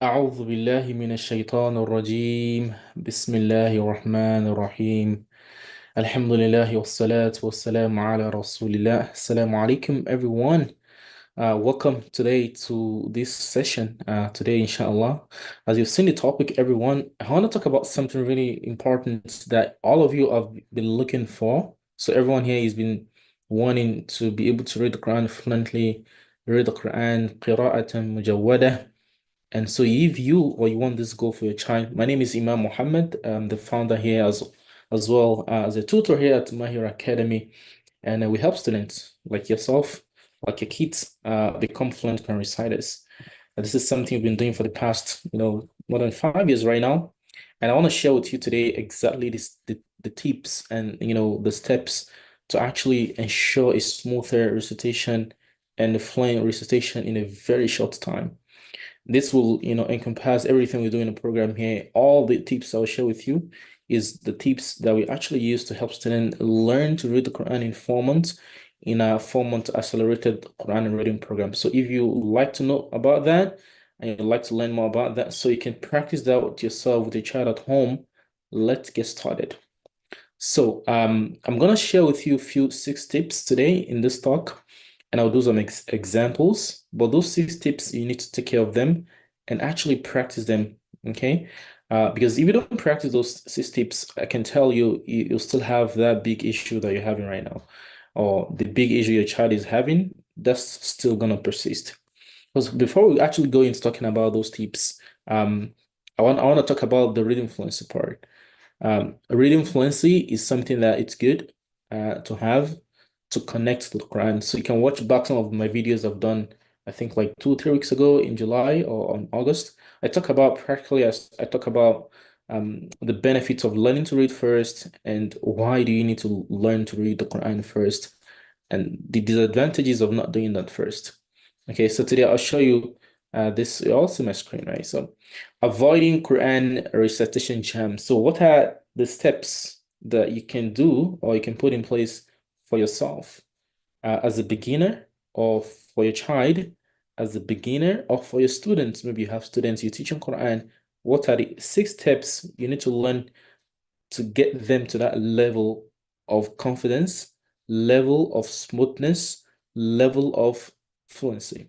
أعوذ بالله من الشيطان الرجيم بسم الله الرحمن الرحيم الحمد لله والصلاة والسلام على رسول الله. Assalamu alaikum everyone. Welcome today to this session. Today, inshallah, as you've seen the topic, everyone, I want to talk about something really important that all of you have been looking for. So everyone here has been wanting to be able to read the Quran fluently, read the Quran qira'atan mujawwada. And so if you or you want this goal for your child, my name is Imam Muhammad. I'm the founder here as well as a tutor here at Mahir Academy. And we help students like yourself, like your kids, become fluent Quran reciters. And this is something we've been doing for the past, more than 5 years right now. And I want to share with you today exactly the tips and, the steps to actually ensure a smoother recitation and a fluent recitation in a very short time. This will, encompass everything we do in the program here. All the tips I'll share with you is the tips that we actually use to help students learn to read the Quran in 4 months in a 4-month accelerated Quran reading program. So if you like to know about that and you'd like to learn more about that so you can practice that with yourself, with your child at home, let's get started. So I'm gonna share with you a few 6 tips today in this talk, and I'll do some examples. But those 6 tips, you need to take care of them and actually practice them. Okay? Because if you don't practice those 6 tips, I can tell you you'll still have that big issue that you're having right now, or the big issue your child is having. That's still gonna persist. Because before we actually go into talking about those tips, I want to talk about the reading fluency part. Reading fluency is something that it's good to have to connect to the Quran. So you can watch back some of my videos I've done, I think like 2 or 3 weeks ago in July or on August. I talk about practically as I talk about the benefits of learning to read first and why do you need to learn to read the Quran first and the disadvantages of not doing that first. Okay, so today I'll show you this also my screen, right? So avoiding Quran recitation jam. So what are the steps that you can do or you can put in place for yourself as a beginner or for your child as a beginner or for your students? Maybe you have students you teach in Quran. What are the 6 steps you need to learn to get them to that level of confidence, level of smoothness, level of fluency?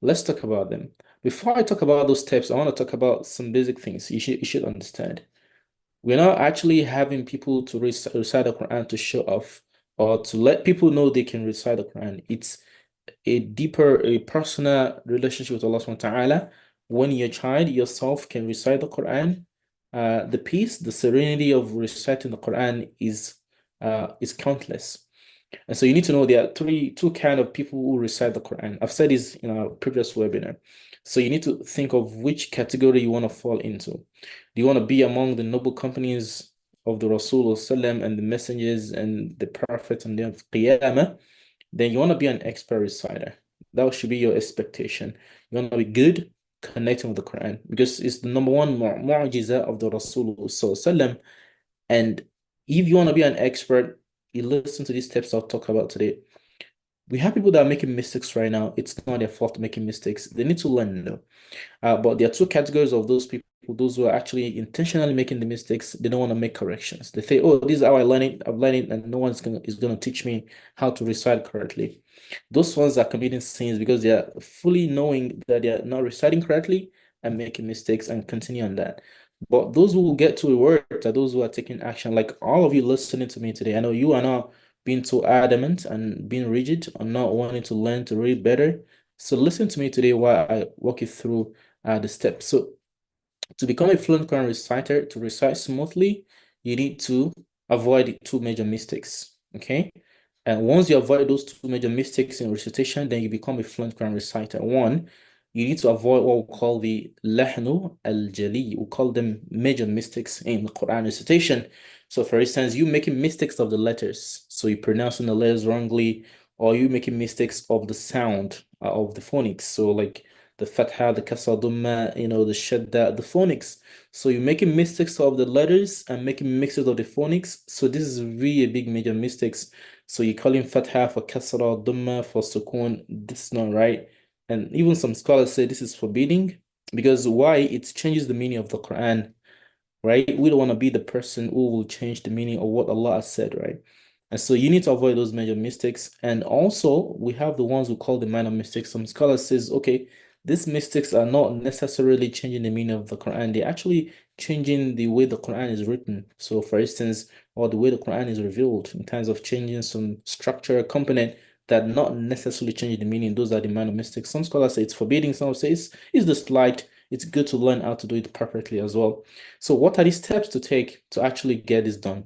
Let's talk about them. Before I talk about those steps, I want to talk about some basic things you should understand. We're not actually having people to recite the Quran to show off or to let people know they can recite the Quran. It's a deeper, a personal relationship with Allah subhanahu wa ta'ala. When your child yourself can recite the Quran, the peace, the serenity of reciting the Quran is countless. And so you need to know there are two kind of people who recite the Quran. I've said this in our previous webinar. So you need to think of which category you want to fall into. Do you want to be among the noble companies of the Rasul Sallam and the messengers and the prophets and the Qiyamah? Then you want to be an expert reciter. That should be your expectation. You want to be good connecting with the Quran because it's the number one mu'jiza of the Rasul Sallam. And if you want to be an expert, you listen to these steps I'll talk about today. We have people that are making mistakes right now. It's not their fault making mistakes. They need to learn though. But there are 2 categories of those people, those who are actually intentionally making the mistakes. They don't want to make corrections. They say, oh, this is how I learn it. I've learned it, and no one's gonna teach me how to recite correctly. Those ones are committing sins because they are fully knowing that they are not reciting correctly and making mistakes and continue on that. But those who will get to a word are those who are taking action. Like all of you listening to me today, I know you are not being too adamant and being rigid on not wanting to learn to read better. So listen to me today while I walk you through the steps. So to become a fluent Quran reciter, to recite smoothly, you need to avoid 2 major mistakes. Okay. And once you avoid those 2 major mistakes in recitation, then you become a fluent Quran reciter. One, you need to avoid what we call the lahnu al-jali. We call them major mistakes in Quran recitation. So for instance, you making mistakes of the letters. So you pronouncing the letters wrongly, or you making mistakes of the sound of the phonics. So like the fatha, the kasra, dhamma, the shadda, the phonics. So you're making mistakes of the letters and making mixes of the phonics. So this is really a big major mistakes. So you're calling fatha for kasra, dhamma for sukun. This is not right. And even some scholars say this is forbidding. Because why? It changes the meaning of the Quran, right? We don't want to be the person who will change the meaning of what Allah has said, right? And so you need to avoid those major mistakes. And also, we have the ones who call the minor mistakes. Some scholars says, okay, these mistakes are not necessarily changing the meaning of the Quran. They're actually changing the way the Quran is written. So, for instance, or the way the Quran is revealed in terms of changing some structure component that not necessarily changing the meaning. Those are the minor mistakes. Some scholars say it's forbidding. Some say it's the slight. It's good to learn how to do it perfectly as well. So what are the steps to take to actually get this done?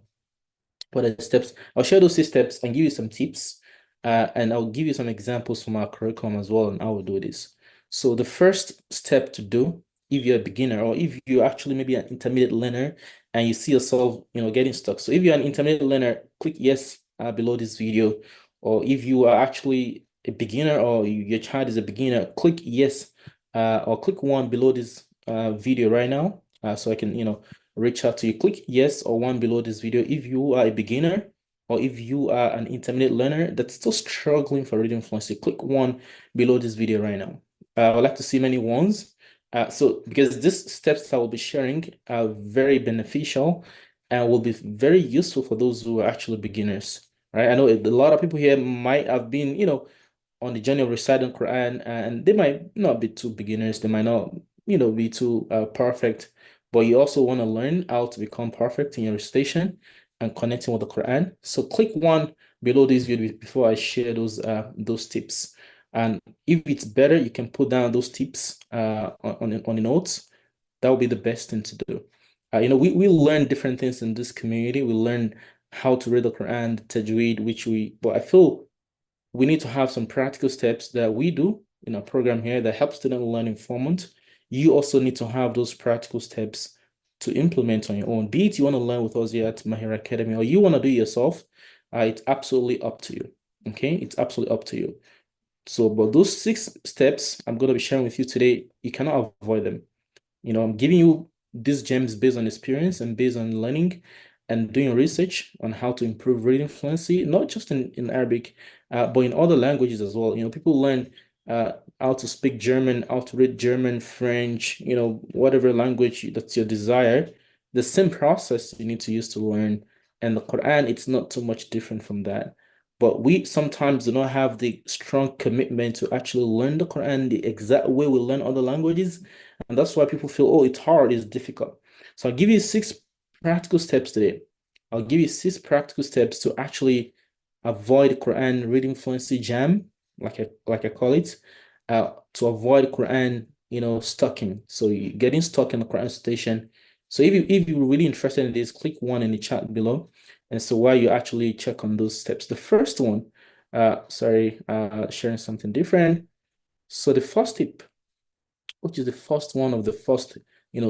What are the steps? I'll share those 6 steps and give you some tips. And I'll give you some examples from our curriculum as well and how we do this. So the first step to do, if you're a beginner or if you're actually maybe an intermediate learner and you see yourself, getting stuck. So if you're an intermediate learner, click yes below this video. Or if you are actually a beginner or your child is a beginner, click yes or click 1 below this video right now. So I can, reach out to you. Click yes or 1 below this video if you are a beginner or if you are an intermediate learner that's still struggling for reading fluency. Click 1 below this video right now. I would like to see many ones. So because these steps that I will be sharing are very beneficial and will be very useful for those who are actually beginners, right? I know a lot of people here might have been, on the journey of reciting Quran, and they might not be too beginners, they might not, be too perfect, but you also want to learn how to become perfect in your recitation and connecting with the Quran. So click 1 below this video before I share those tips. And if it's better, you can put down those tips on the notes. That would be the best thing to do. We learn different things in this community. We learn how to read the Quran, the Tajweed, but I feel we need to have some practical steps that we do in our program here that help students learn informant. You also need to have those practical steps to implement on your own. Be it you want to learn with us here at Mahir Academy or you want to do it yourself, it's absolutely up to you. Okay, it's absolutely up to you. So, but those 6 steps I'm going to be sharing with you today, you cannot avoid them. I'm giving you these gems based on experience and based on learning and doing research on how to improve reading fluency, not just in Arabic, but in other languages as well. People learn how to speak German, how to read German, French, whatever language that's your desire. The same process you need to use to learn. And the Quran, it's not too much different from that. But we sometimes do not have the strong commitment to actually learn the Quran the exact way we learn other languages. And that's why people feel, oh, it's hard, it's difficult. So I'll give you 6 practical steps today. I'll give you 6 practical steps to actually avoid Quran reading fluency jam, like I call it, to avoid Quran, stucking. So you getting stuck in the Quran station. So if you're really interested in this, click 1 in the chat below. And so while you actually check on those steps, the first one, sharing something different. So the first tip, which is the first one of the first,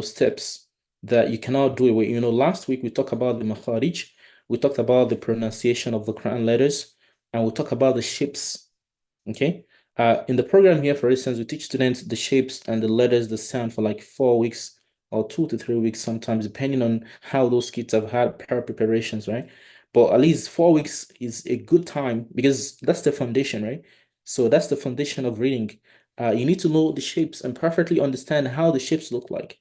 steps that you cannot do away. Last week we talked about the makharij, we talked about the pronunciation of the Quran letters, and we talked about the shapes. Okay. In the program here, for instance, we teach students the shapes and the letters, the sound for like 4 weeks or 2 to 3 weeks sometimes, depending on how those kids have had prior preparations, right? But at least 4 weeks is a good time because that's the foundation, right? So that's the foundation of reading. You need to know the shapes and perfectly understand how the shapes look like.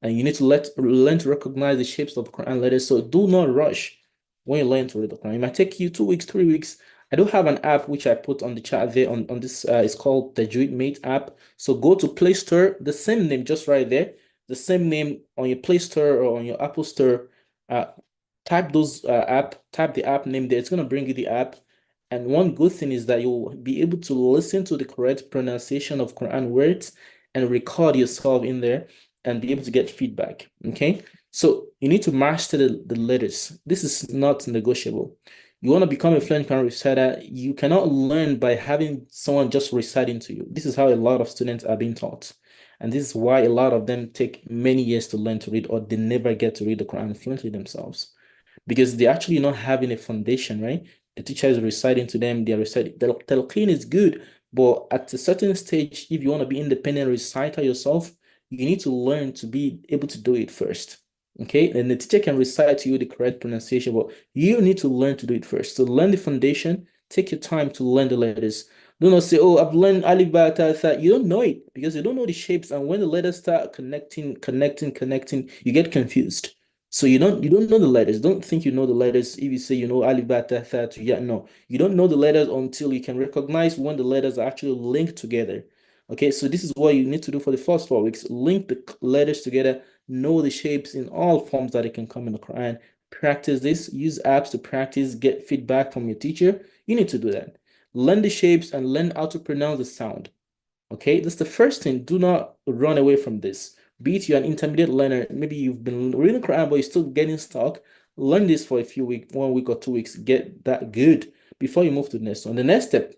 And you need to learn to recognize the shapes of the Quran letters. So do not rush when you learn to read the Quran. It might take you 2 weeks, 3 weeks. I do have an app which I put on the chat there on this. It's called the Tajweed Mate app. So go to Play Store, the same name just right there, the same name on your Play Store or on your Apple Store. Uh, type the app name there. It's gonna bring you the app. And one good thing is that you'll be able to listen to the correct pronunciation of Quran words and record yourself in there and be able to get feedback. Okay. So you need to master the letters. This is not negotiable. You want to become a fluent Quran reciter, you cannot learn by having someone just reciting to you. This is how a lot of students are being taught. And this is why a lot of them take many years to learn to read, or they never get to read the Quran fluently themselves because they're actually not having a foundation, right? The teacher is reciting to them, they're reciting. The talqeen is good, but at a certain stage, if you want to be independent reciter yourself, you need to learn to be able to do it first. Okay, and the teacher can recite to you the correct pronunciation, but you need to learn to do it first. So learn the foundation, take your time to learn the letters. Do not say, oh, I've learned alif, ba, ta, tha. You don't know it because you don't know the shapes. And when the letters start connecting, you get confused. So you don't know the letters. Don't think you know the letters if you say you know alif, ba, ta, tha to yeah. No, you don't know the letters until you can recognize when the letters are actually linked together. Okay, so this is what you need to do for the first 4 weeks. Link the letters together, know the shapes in all forms that it can come in the Quran. Practice this, use apps to practice, get feedback from your teacher. You need to do that. Learn the shapes and learn how to pronounce the sound. Okay, that's the first thing. Do not run away from this. Be it you're an intermediate learner, maybe you've been reading Quran, but you're still getting stuck. Learn this for a few weeks, 1 week or 2 weeks. Get that good before you move to the next one. The next step,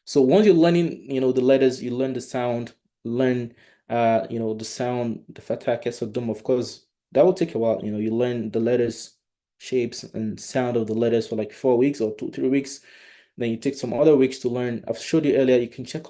so once you're learning, the letters, you learn the sound, learn, the sound, the fatha, kasra, dum. Of course, that will take a while. You learn the letters, shapes, and sound of the letters for like 4 weeks or 2, 3 weeks. Then you take some other weeks to learn. I've showed you earlier. You can check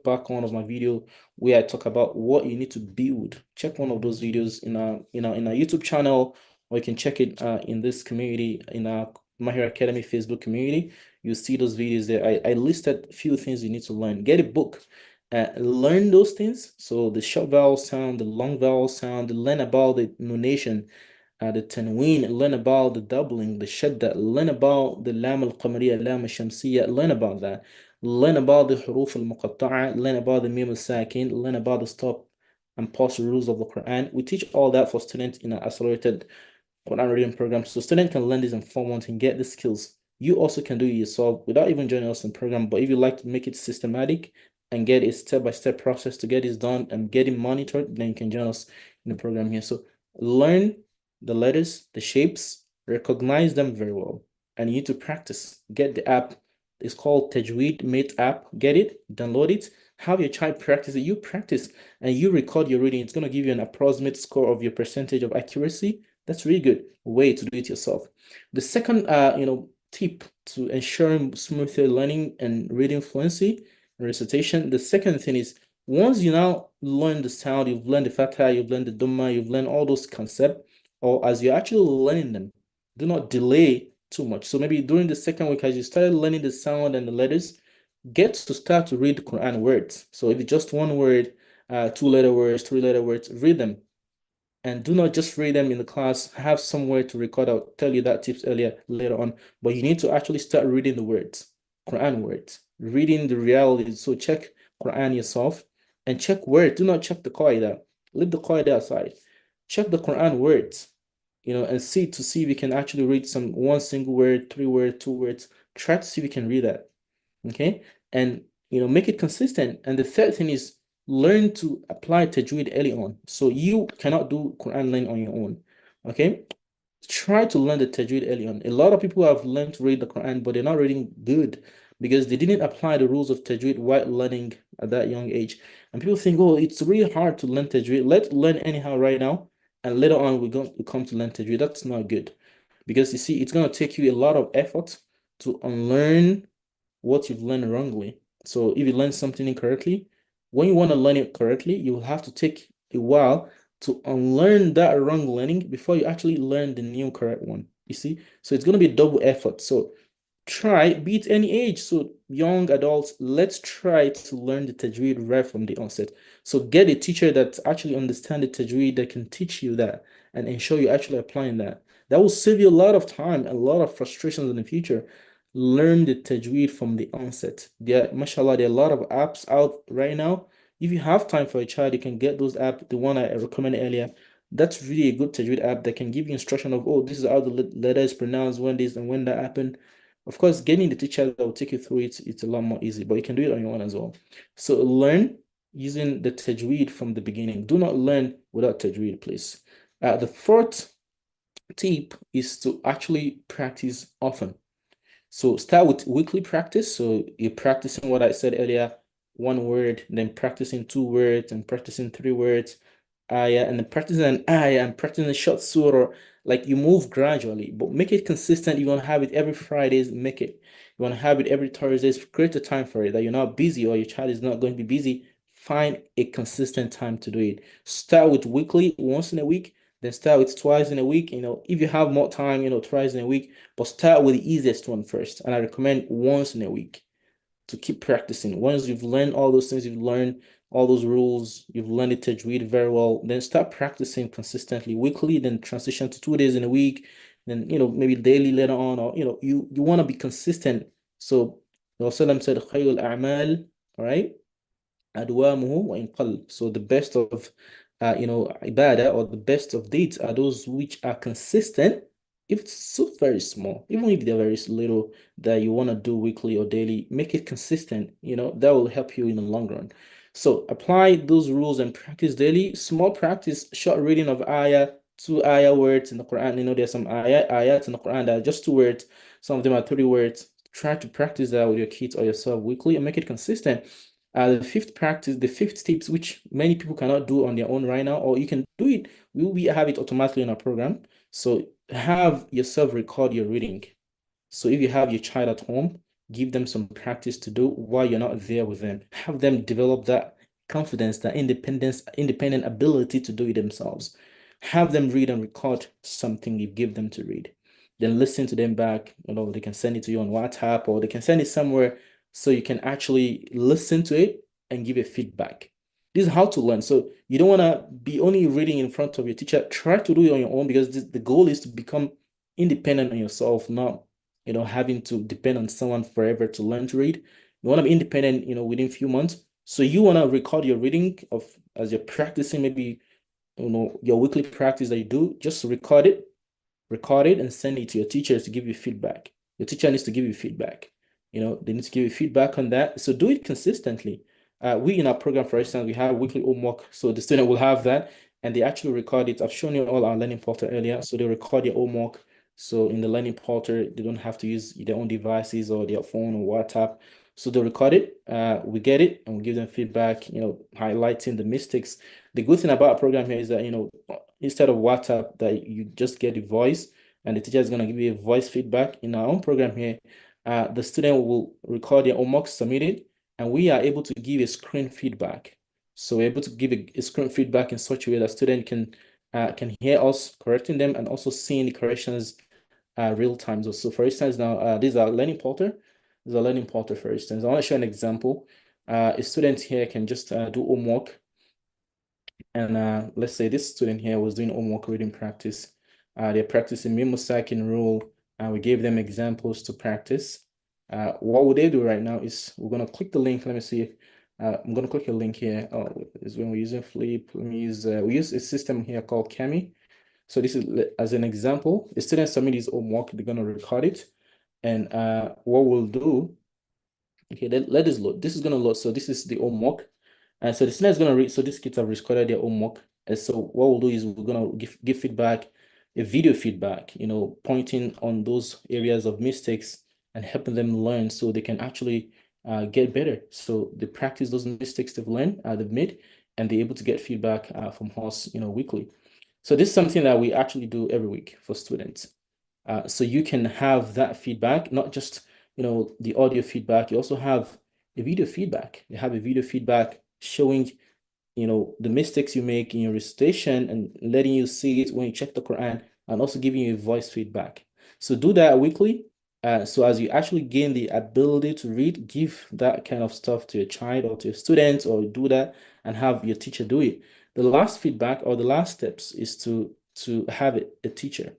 back one of my video where I talk about what you need to build. Check one of those videos in our YouTube channel, or you can check it in this community in our Mahir Academy Facebook community. You see those videos there. I listed a few things you need to learn. Get a book. Learn those things. So the short vowel sound, the long vowel sound, learn about the nonation, the tanween, learn about the doubling, the shadda, learn about the lam al-qamariya, lam al-shamsiyya, learn about that. Learn about the huruf al-muqatta'a, learn about the mim al-sakin, learn about the stop and pause rules of the Quran. We teach all that for students in an accelerated Quran reading program. So students can learn this in 4 months and get the skills. You also can do it yourself without even joining us in the program. But if you like to make it systematic and get a step-by-step process to get this done and get it monitored, then you can join us in the program here. So learn the letters, the shapes, recognize them very well. And you need to practice. Get the app. It's called Tajweed Mate app. Get it, download it, have your child practice it. You practice and you record your reading. It's going to give you an approximate score of your percentage of accuracy. That's really good way to do it yourself. The second, tip to ensuring smoother learning and reading fluency and recitation. The second thing is once you now learn the sound, you've learned the fatha, you've learned the dhamma, you've learned all those concepts, or as you're actually learning them, do not delay too much. So maybe during the second week, as you started learning the sound and the letters, get to start to read Quran words. So if it's just one word, 2 letter words, 3 letter words, read them. And do not just read them in the class, have somewhere to record. I'll tell you that tips earlier later on. But you need to actually start reading the words, Quran words, reading the realities. So check Quran yourself and check words. Do not check the qaida. Leave the qaida aside. Check the Quran words, and see if you can actually read one single word, 3 words, 2 words. Try to see if you can read that. Okay, and make it consistent. And the third thing is learn to apply tajweed early on. So you cannot do Quran learning on your own. Okay, try to learn the tajweed early on. A lot of people have learned to read the Quran, but they're not reading good because they didn't apply the rules of tajweed while learning at that young age. And people think, oh, it's really hard to learn tajweed. Let's learn anyhow right now, and later on we're going to come to learn tajweed. That's not good because you see, it's going to take you a lot of effort to unlearn what you've learned wrongly. So if you learn something incorrectly, when you want to learn it correctly, you will have to take a while to unlearn that wrong learning before you actually learn the new correct one. You see? So it's going to be a double effort. So try, be it any age. So young adults, let's try to learn the tajweed right from the onset. So get a teacher that actually understands the tajweed that can teach you that and ensure you're actually applying that. That will save you a lot of time and a lot of frustrations in the future. Learn the tajweed from the onset. Mashallah, there are a lot of apps out right now. If you have time for a child, you can get those apps. The one I recommended earlier, that's really a good tajweed app that can give you instruction of, oh, this is how the letter is pronounced, when this and when that happened. Of course, getting the teacher that will take you through it, it's a lot more easy, but you can do it on your own as well. So learn using the tajweed from the beginning. Do not learn without tajweed, please. The fourth tip is to actually practice often. So start with weekly practice. So you're practicing what I said earlier, 1 word, then practicing 2 words, and practicing 3 words, ayah, and then practicing an ayah and practicing a short surah. Like you move gradually, but make it consistent. You want to have it every Fridays, make it. You want to have it every Thursdays, create a time for it that you're not busy or your child is not going to be busy. Find a consistent time to do it. Start with weekly, once in a week, then start with twice in a week. If you have more time, twice in a week, but start with the easiest one first. And I recommend once in a week. to keep practicing. Once you've learned all those things, you've learned all those rules, you've learned the Tajweed very well, then start practicing consistently, weekly, then transition to 2 days in a week, then maybe daily later on, or you want to be consistent. So Rasulullah said, "Khayrul a'mal," all right? أدوامه وإن قل. So the best of ibadah, or the best of deeds, are those which are consistent, if it's so very small, even if they're very little, that you want to do weekly or daily, make it consistent. That will help you in the long run. So apply those rules and practice daily. Small practice, short reading of ayah, 2 ayah words in the Quran. There's some ayat in the Quran that are just 2 words. Some of them are 30 words. Try to practice that with your kids or yourself weekly and make it consistent. The fifth tips, which many people cannot do on their own right now, or you can do it, we have it automatically in our program. So have yourself record your reading. So if you have your child at home, give them some practice to do while you're not there with them. Have them develop that confidence, that independent ability to do it themselves. Have them read and record something you give them to read. Then listen to them back. They can send it to you on WhatsApp, or they can send it somewhere so you can actually listen to it and give a feedback. This is how to learn. So you don't want to be only reading in front of your teacher. Try to do it on your own, because the goal is to become independent on yourself, not having to depend on someone forever to learn to read. You want to be independent, within a few months. So you want to record your reading as you're practicing, maybe, your weekly practice that you do, just record it and send it to your teachers to give you feedback. Your teacher needs to give you feedback. They need to give you feedback on that. So do it consistently. We in our program, for instance, we have weekly homework. So the student will have that and they actually record it. I've shown you all our learning portal earlier. So they record their homework. So in the learning portal, they don't have to use their own devices or their phone or WhatsApp. So they record it, we get it, and we give them feedback, highlighting the mistakes. The good thing about our program here is that, instead of WhatsApp, that you just get a voice and the teacher is going to give you a voice feedback. In our own program here, the student will record their homework, submit it, and we are able to give a screen feedback. So we're able to give a screen feedback in such a way that student can hear us correcting them and also seeing the corrections real time. So for instance, now this is our learning portal. This is a learning portal, for instance. I want to show an example. A student here can just do homework. And let's say this student here was doing homework reading practice. They're practicing Mimosak Enroll, and we gave them examples to practice. What would they do right now is we're going to click the link. Let me see. I'm going to click a link here. Oh, is when we're using Flip. We use a system here called Kami. So this is as an example. The student submit his homework. They're going to record it. And what we'll do, okay, let this load. This is going to load. So this is the homework. And so the student is going to read. So these kids have recorded their homework. And so what we'll do is we're going to give feedback, a video feedback, pointing on those areas of mistakes and helping them learn so they can actually get better. So they practice those mistakes they've learned, they've made, and they're able to get feedback from us, weekly. So this is something that we actually do every week for students. So you can have that feedback, not just, the audio feedback. You also have a video feedback. You have a video feedback showing, the mistakes you make in your recitation and letting you see it when you check the Quran, and also giving you voice feedback. So do that weekly. So as you actually gain the ability to read, give that kind of stuff to your child or to your students, or do that and have your teacher do it. The last feedback or the last steps is to have a teacher.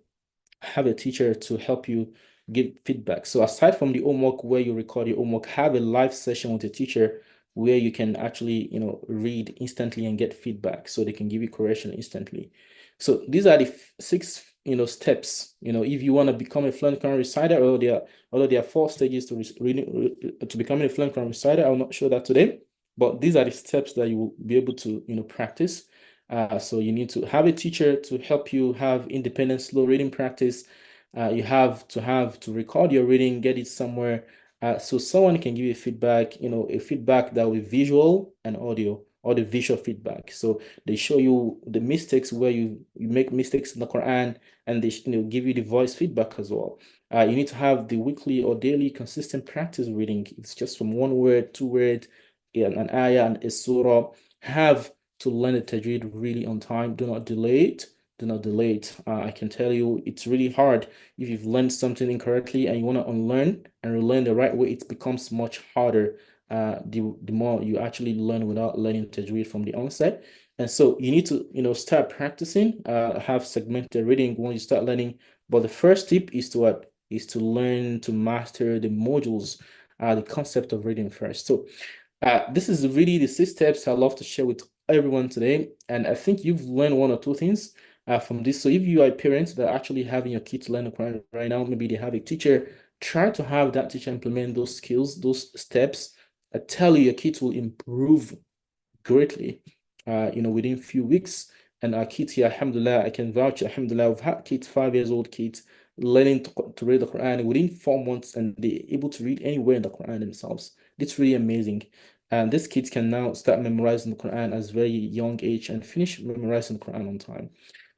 Have a teacher to help you give feedback. So aside from the homework where you record your homework, have a live session with a teacher where you can actually, read instantly and get feedback so they can give you correction instantly. So these are the 6, steps. If you want to become a fluent Quran reciter, although there are 4 stages to becoming a fluent Quran reciter, I'll not show that today, but these are the steps that you will be able to, practice. So you need to have a teacher to help you have independent slow reading practice. You have to record your reading, get it somewhere, so someone can give you feedback, a feedback that will be visual and audio, or the visual feedback. So they show you the mistakes where you make mistakes in the Quran, and they give you the voice feedback as well. You need to have the weekly or daily consistent practice reading. It's just from 1 word, 2 words, an ayah and a surah. Have to learn the tajweed really on time. Do not delay it. do not delay it. I can tell you it's really hard if you've learned something incorrectly and you want to unlearn and relearn the right way. It becomes much harder the more you actually learn without learning Tajweed from the onset. And so you need to, start practicing, have segmented reading when you start learning. But the first tip is to what? Is to learn to master the modules, the concept of reading first. So this is really the 6 steps I love to share with everyone today. And I think you've learned one or two things from this. So if you are a parent that are actually having your kids learn the Quran right now, maybe they have a teacher, try to have that teacher implement those skills, those steps. I tell you, your kids will improve greatly, within a few weeks. And our kids here, alhamdulillah, I can vouch, alhamdulillah, we've had kids, 5 years old kids, learning to read the Quran within 4 months, and they're able to read anywhere in the Quran themselves. It's really amazing. And these kids can now start memorizing the Quran as very young age and finish memorizing the Quran on time.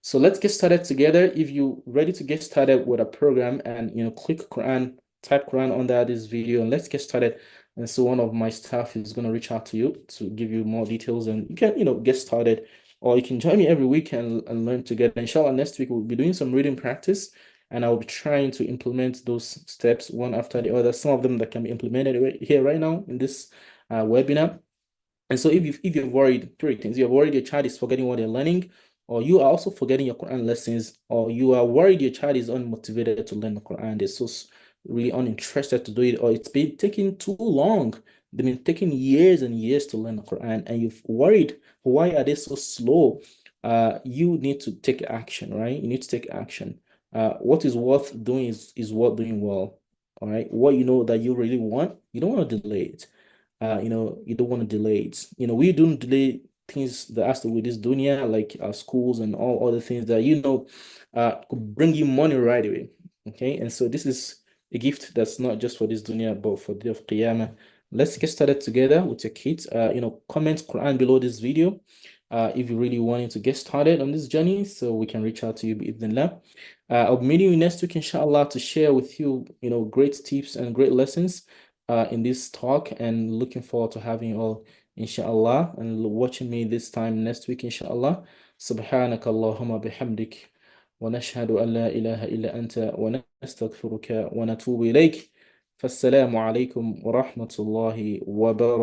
So let's get started together. If you're ready to get started with a program, and click Quran, type Quran under this video, and let's get started. And so one of my staff is going to reach out to you to give you more details, and you can, get started, or you can join me every week and learn together. Inshallah, next week we'll be doing some reading practice, and I'll be trying to implement those steps one after the other. Some of them that can be implemented here right now in this webinar. And so if you're worried, 3 things: you're worried your child is forgetting what they're learning, or you are also forgetting your Quran lessons, or you are worried your child is unmotivated to learn the Quran, they're so really uninterested to do it, or it's been taking too long. They've been taking years and years to learn the Quran, and you've worried, why are they so slow? You need to take action, right? You need to take action. What is worth doing is worth doing well. All right. What you know that you really want, you don't want to delay it. You don't want to delay it. We don't delay things that has to do with this dunya, like schools and all other things that could bring you money right away. Okay, and so this is a gift that's not just for this dunya, but for the day of Qiyamah. Let's get started together with your kids. Comment Quran below this video if you really wanting to get started on this journey, so we can reach out to you bi'idhnillah. I'll be meeting you next week, inshallah, to share with you, great tips and great lessons in this talk, and looking forward to having you all, inshallah, and watching me this time next week, inshallah. سبحانك اللهم بحمدك ونشهد أن لا إله إلا أنت ونستغفرك ونتوب إليك فالسلام عليكم ورحمة الله وبركاته.